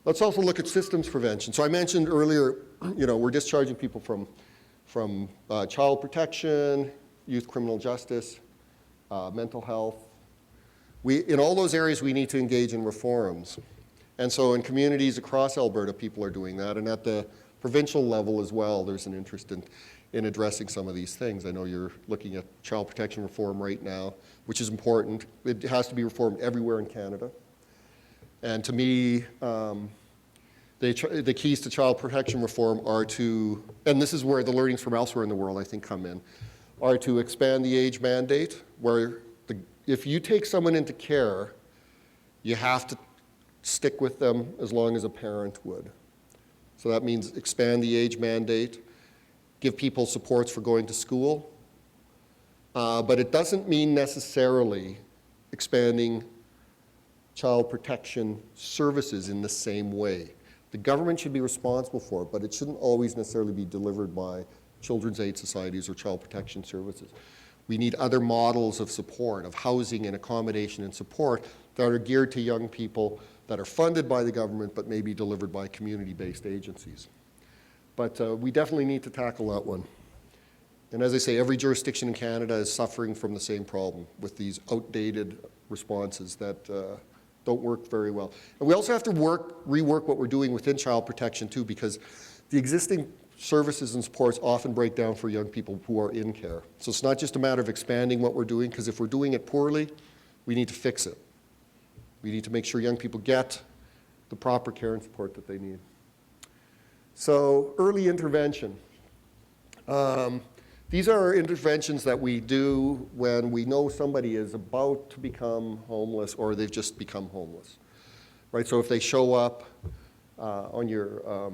Let's also look at systems prevention. So I mentioned earlier, we're discharging people from child protection, youth criminal justice, mental health. In all those areas, we need to engage in reforms. And so in communities across Alberta, people are doing that. And at the provincial level as well, there's an interest in addressing some of these things. I know you're looking at child protection reform right now, which is important. It has to be reformed everywhere in Canada. And to me, the keys to child protection reform are to, and this is where the learnings from elsewhere in the world I think come in, are to expand the age mandate, where if you take someone into care, you have to stick with them as long as a parent would. So that means expand the age mandate, give people supports for going to school, but it doesn't mean necessarily expanding child protection services in the same way. The government should be responsible for it, but it shouldn't always necessarily be delivered by children's aid societies or child protection services. We need other models of support, of housing and accommodation and support that are geared to young people, that are funded by the government, but may be delivered by community-based agencies. But we definitely need to tackle that one. And as I say, every jurisdiction in Canada is suffering from the same problem with these outdated responses that don't work very well. And we also have to rework what we're doing within child protection too, because the existing services and supports often break down for young people who are in care. So it's not just a matter of expanding what we're doing, because if we're doing it poorly, we need to fix it. We need to make sure young people get the proper care and support that they need. So early intervention. These are interventions that we do when we know somebody is about to become homeless or they've just become homeless, right? So if they show up on your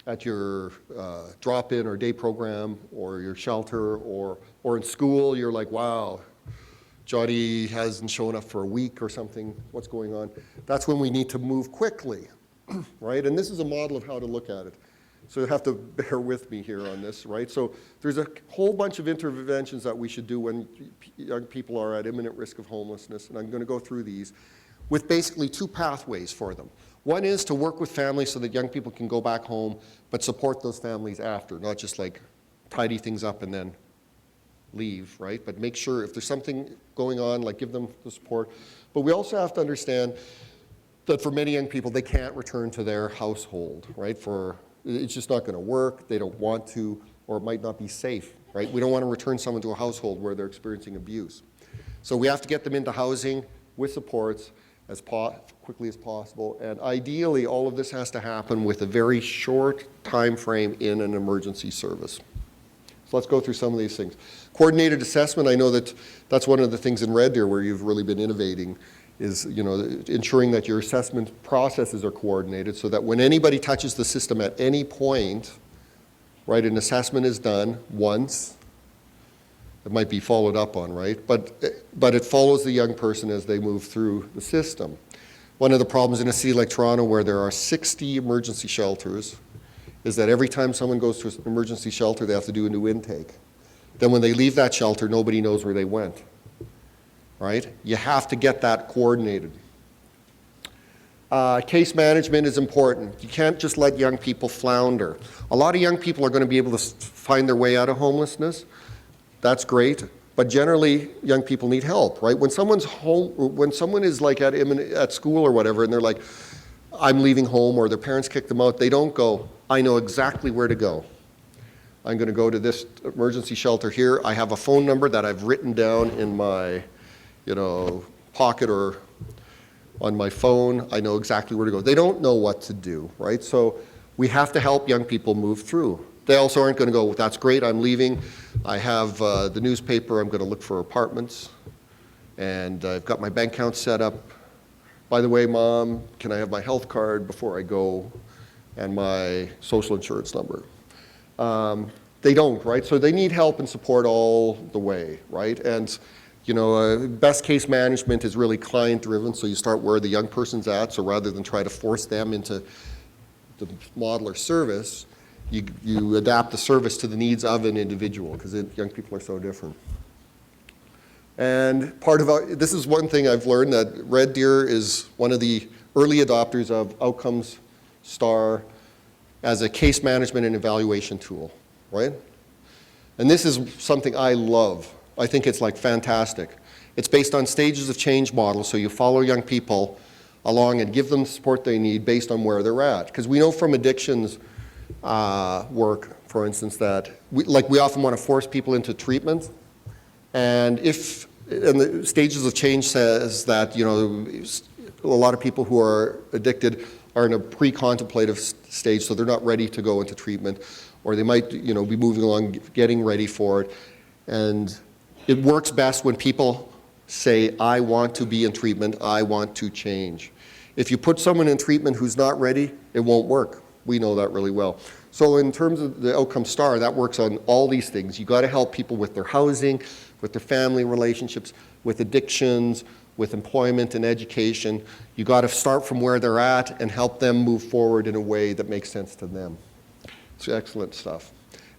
at your drop-in or day program or your shelter or in school, you're like, wow, Johnny hasn't shown up for a week or something, what's going on? That's when we need to move quickly, right? And this is a model of how to look at it. So you have to bear with me here on this, right? So there's a whole bunch of interventions that we should do when young people are at imminent risk of homelessness, and I'm going to go through these with basically two pathways for them. One is to work with families so that young people can go back home, but support those families after, not just like tidy things up and then leave, right? But make sure if there's something going on, like give them the support. But we also have to understand that for many young people, they can't return to their household, right? It's just not going to work, they don't want to, or it might not be safe, right? We don't want to return someone to a household where they're experiencing abuse. So we have to get them into housing with supports as quickly as possible, and ideally all of this has to happen with a very short time frame in an emergency service. So let's go through some of these things. Coordinated assessment, I know that's one of the things in Red Deer where you've really been innovating, is ensuring that your assessment processes are coordinated so that when anybody touches the system at any point, right, an assessment is done once. It might be followed up on, right? But it follows the young person as they move through the system. One of the problems in a city like Toronto where there are 60 emergency shelters is that every time someone goes to an emergency shelter, they have to do a new intake. Then when they leave that shelter, nobody knows where they went. Right? You have to get that coordinated. Case management is important. You can't just let young people flounder. A lot of young people are going to be able to find their way out of homelessness. That's great, but generally young people need help, right? When someone is like at school or whatever, and they're like, I'm leaving home, or their parents kick them out, they don't go, I know exactly where to go. I'm going to go to this emergency shelter here. I have a phone number that I've written down in my pocket or on my phone. I know exactly where to go. They don't know what to do, right? So we have to help young people move through. They also aren't going to go, that's great, I'm leaving. I have the newspaper, I'm going to look for apartments. And I've got my bank account set up. By the way, Mom, can I have my health card before I go? And my social insurance number. They don't, right? So they need help and support all the way, right? And best case management is really client-driven, so you start where the young person's at, so rather than try to force them into the model or service, you adapt the service to the needs of an individual, because young people are so different. And this is one thing I've learned, that Red Deer is one of the early adopters of outcomes STAR as a case management and evaluation tool, right? And this is something I love. I think it's like fantastic. It's based on stages of change models, so you follow young people along and give them the support they need based on where they're at. Because we know from addictions work, for instance, that we often want to force people into treatment, and the stages of change says that, you know, a lot of people who are addicted are in a pre-contemplative stage, so they're not ready to go into treatment, or they might, you know, be moving along, getting ready for it. And it works best when people say, I want to be in treatment, I want to change. If you put someone in treatment who's not ready, it won't work. We know that really well. So in terms of the outcome STAR, that works on all these things. You got to help people with their housing, with their family relationships, with addictions, with employment and education. You got to start from where they're at and help them move forward in a way that makes sense to them. It's excellent stuff.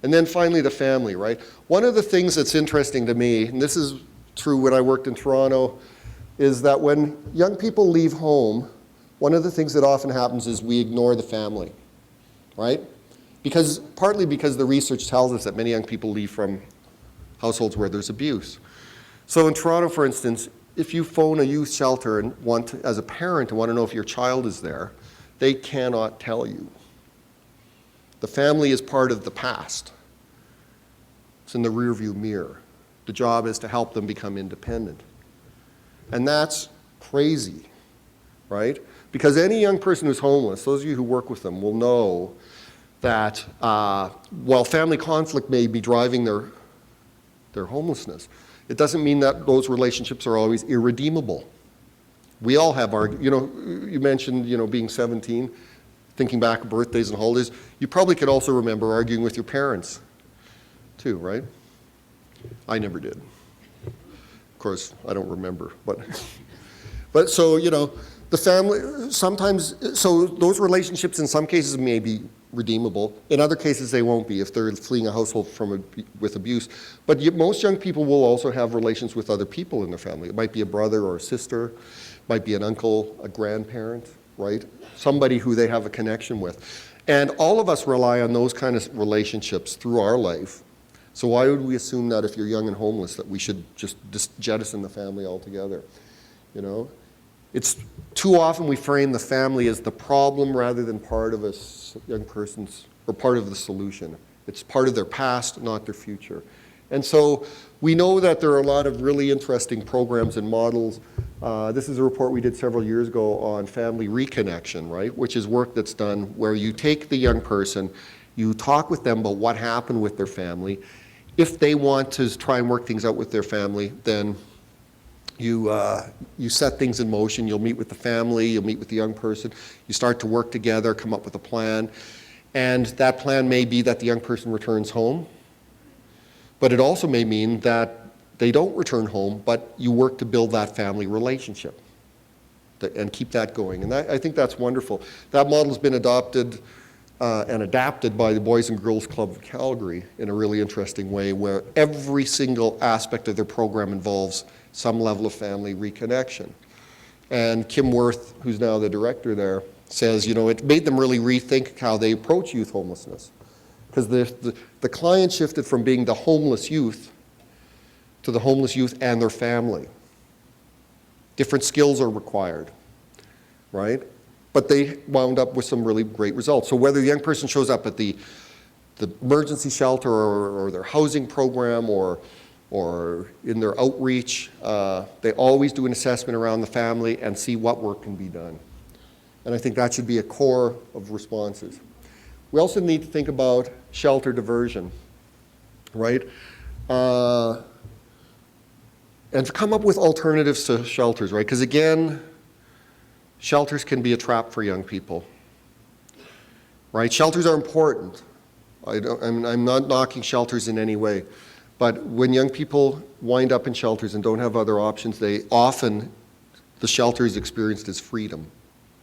And then finally, the family, right? One of the things that's interesting to me, and this is true when I worked in Toronto, is that when young people leave home, one of the things that often happens is we ignore the family, right? Partly because the research tells us that many young people leave from households where there's abuse. So in Toronto, for instance, if you phone a youth shelter and as a parent, want to know if your child is there, they cannot tell you. The family is part of the past. It's in the rearview mirror. The job is to help them become independent. And that's crazy, right? Because any young person who's homeless, those of you who work with them will know that while family conflict may be driving their homelessness, it doesn't mean that those relationships are always irredeemable. We all have you mentioned, being 17, thinking back of birthdays and holidays. You probably could also remember arguing with your parents too, right? I never did. Of course, I don't remember, but so, the family, sometimes, so those relationships in some cases may be redeemable. In other cases, they won't be if they're fleeing a household with abuse. But most young people will also have relations with other people in their family. It might be a brother or a sister, might be an uncle, a grandparent, right? Somebody who they have a connection with. And all of us rely on those kind of relationships through our life. So why would we assume that if you're young and homeless that we should just jettison the family altogether? It's too often we frame the family as the problem rather than part of a young person's, or part of the solution. It's part of their past, not their future. And so we know that there are a lot of really interesting programs and models. This is a report we did several years ago on family reconnection, right? Which is work that's done where you take the young person, you talk with them about what happened with their family. If they want to try and work things out with their family, then you set things in motion. You'll meet with the family, you'll meet with the young person, you start to work together, come up with a plan, and that plan may be that the young person returns home, but it also may mean that they don't return home, but you work to build that family relationship and keep that going. And I think that's wonderful. That model's been adopted and adapted by the Boys and Girls Club of Calgary in a really interesting way, where every single aspect of their program involves some level of family reconnection. And Kim Worth, who's now the director there, says, it made them really rethink how they approach youth homelessness. Because the client shifted from being the homeless youth to the homeless youth and their family. Different skills are required, right? But they wound up with some really great results. So whether the young person shows up at the emergency shelter or their housing program or in their outreach, they always do an assessment around the family and see what work can be done. And I think that should be a core of responses. We also need to think about shelter diversion, right? And to come up with alternatives to shelters, right? Because again, shelters can be a trap for young people, right? Shelters are important. I'm not knocking shelters in any way. But when young people wind up in shelters and don't have other options, the shelter is experienced as freedom,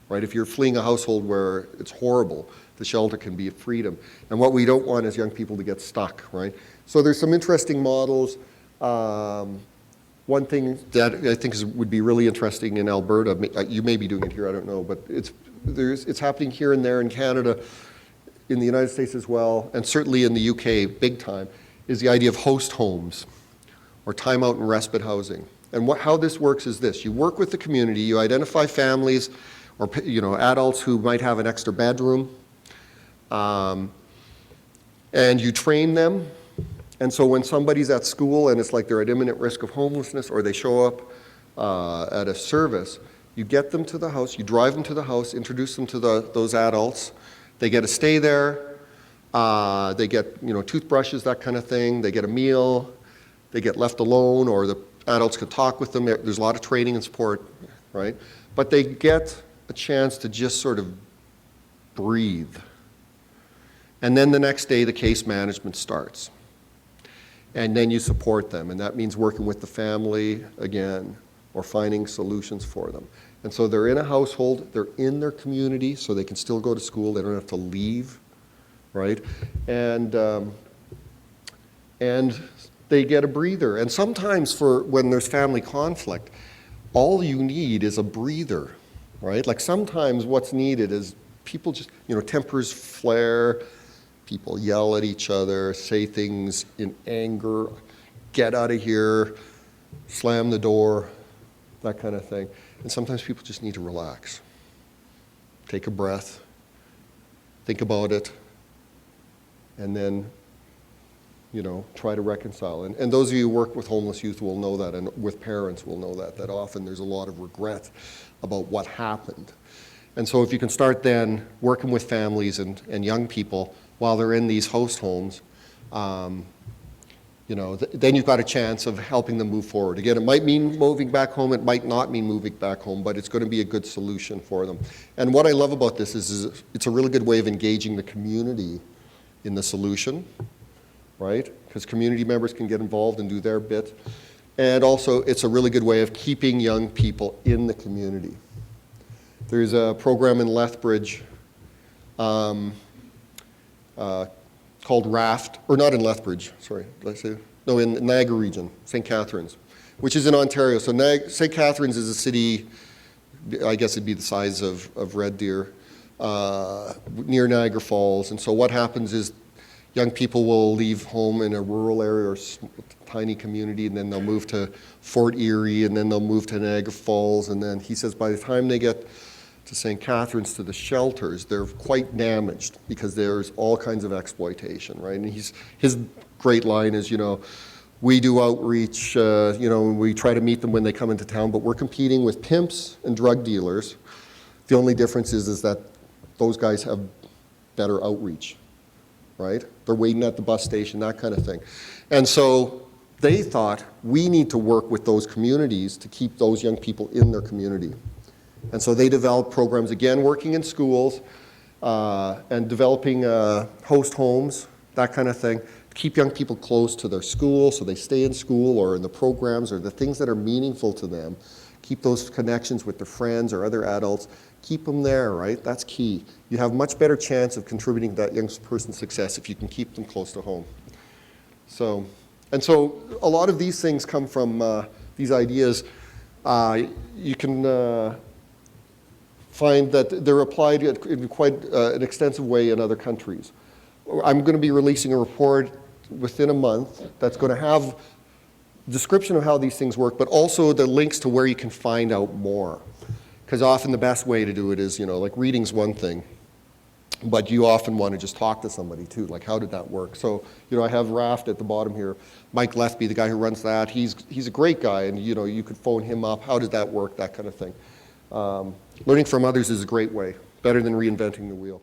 right? If you're fleeing a household where it's horrible, the shelter can be a freedom. And what we don't want is young people to get stuck, right? So there's some interesting models. one thing that I think would be really interesting in Alberta, you may be doing it here, I don't know, but it's happening here and there in Canada, in the United States as well, and certainly in the UK, big time, is the idea of host homes or timeout and respite housing. And how this works is this: you work with the community, you identify families or adults who might have an extra bedroom, and you train them. And so when somebody's at school and it's like they're at imminent risk of homelessness, or they show up at a service, you get them to the house, you drive them to the house, introduce them to those adults. They get to stay there. They get toothbrushes, that kind of thing. They get a meal. They get left alone, or the adults can talk with them. There's a lot of training and support, right? But they get a chance to just sort of breathe. And then the next day, the case management starts. And then you support them, and that means working with the family again, or finding solutions for them. And so they're in a household, they're in their community, so they can still go to school, they don't have to leave, right? And they get a breather. And sometimes when there's family conflict, all you need is a breather, right? Like sometimes what's needed is people just, tempers flare, people yell at each other, say things in anger, get out of here, slam the door, that kind of thing. And sometimes people just need to relax. Take a breath, think about it, and then, try to reconcile. And those of you who work with homeless youth will know that, and with parents will know that often there's a lot of regret about what happened. And so if you can start then working with families and young people while they're in these host homes, then you've got a chance of helping them move forward. Again, it might mean moving back home, it might not mean moving back home, but it's going to be a good solution for them. And what I love about this is it's a really good way of engaging the community in the solution, right? Because community members can get involved and do their bit. And also, it's a really good way of keeping young people in the community. There's a program in Lethbridge called RAFT, or not in Lethbridge, sorry, did I say? No, in Niagara region, St. Catharines, which is in Ontario. So St. Catharines is a city, I guess it'd be the size of Red Deer, near Niagara Falls. And so what happens is young people will leave home in a rural area or tiny community, and then they'll move to Fort Erie, and then they'll move to Niagara Falls. And then he says by the time they get to St. Catharines, to the shelters, they're quite damaged because there's all kinds of exploitation, right? And his great line is, we do outreach, we try to meet them when they come into town, but we're competing with pimps and drug dealers. The only difference is that those guys have better outreach, right? They're waiting at the bus station, that kind of thing. And so they thought, we need to work with those communities to keep those young people in their community. And so they developed programs, again, working in schools and developing host homes, that kind of thing, to keep young people close to their school so they stay in school or in the programs or the things that are meaningful to them. Keep those connections with their friends or other adults. Keep them there, right? That's key. You have much better chance of contributing to that young person's success if you can keep them close to home. So a lot of these things come from these ideas. You can find that they're applied in quite an extensive way in other countries. I'm going to be releasing a report within a month that's going to have a description of how these things work, but also the links to where you can find out more. Because often the best way to do it is, like reading's one thing, but you often want to just talk to somebody too, like how did that work? So, I have RAFT at the bottom here. Mike Lethby, the guy who runs that, he's a great guy, and you could phone him up, how did that work, that kind of thing. Learning from others is a great way, better than reinventing the wheel.